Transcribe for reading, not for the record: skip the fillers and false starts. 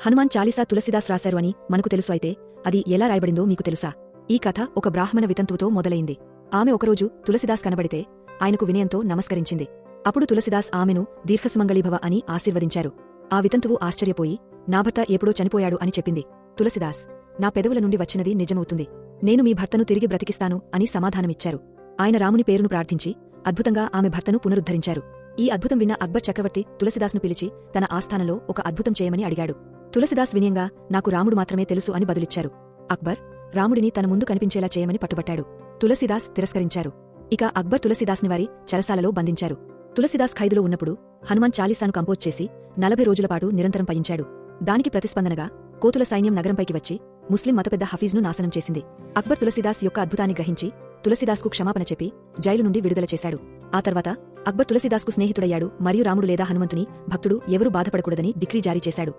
హనుమాన్ చాలీసా తులసిదాస్ రాశారు అని మనకు తెలుసు. అయితే అది ఎలా రాయబడిందో మీకు తెలుసా? ఈ కథ ఒక బ్రాహ్మణ వితంతువుతో మొదలైంది. ఆమె ఒకరోజు తులసిదాస్ కనబడితే ఆయనకు వినయంతో నమస్కరించింది. అప్పుడు తులసిదాస్ ఆమెను దీర్ఘసుమంగళీభవ అని ఆశీర్వదించారు. ఆ వితంతువు ఆశ్చర్యపోయి, నా భర్త ఎప్పుడో చనిపోయాడు అని చెప్పింది. తులసిదాస్, నా పెదవుల నుండి వచ్చినది నిజమవుతుంది. నేను మీ భర్తను తిరిగి బ్రతికిస్తాను అని సమాధానమిచ్చారు. ఆయన రాముని పేరును ప్రార్థించి అద్భుతంగా ఆమె భర్తను పునరుద్ధరించారు. ఈ అద్భుతం విన్న అక్బర్ చక్రవర్తి తులసిదాస్ను పిలిచి తన ఆస్థానంలో ఒక అద్భుతం చేయమని అడిగాడు. తులసిదాస్ వినయంగా, నాకు రాముడు మాత్రమే తెలుసు అని బదులిచ్చారు. అక్బర్ రాముడిని తన ముందు కనిపించేలా చేయమని పట్టుబట్టాడు. తులసిదాస్ తిరస్కరించారు. ఇక అక్బర్ తులసిదాస్ని వారి చెరసాలలో బంధించారు. తులసిదాస్ ఖైదులో ఉన్నప్పుడు హనుమాన్ చాలీసాను కంపోజ్ చేసి 40 రోజులపాటు నిరంతరం పయించాడు. దానికి ప్రతిస్పందనగా కోతుల సైన్యం నగరంపైకి వచ్చి ముస్లిం మతపెద్ద హఫీజ్ను నాశనం చేసింది. అక్బర్ తులసిదాస్ యొక్క అద్భుతాన్ని గ్రహించి తులసిదాస్కు క్షమాపణ చెప్పి జైలు నుండి విడుదల చేశాడు. ఆ తర్వాత అక్బర్ తులసిదాస్కు స్నేహితుడయ్యాడు మరియు రాముడు లేదా హనుమంతుని భక్తుడు ఎవరూ బాధపడకూడదని డిక్రీ జారీ చేశాడు.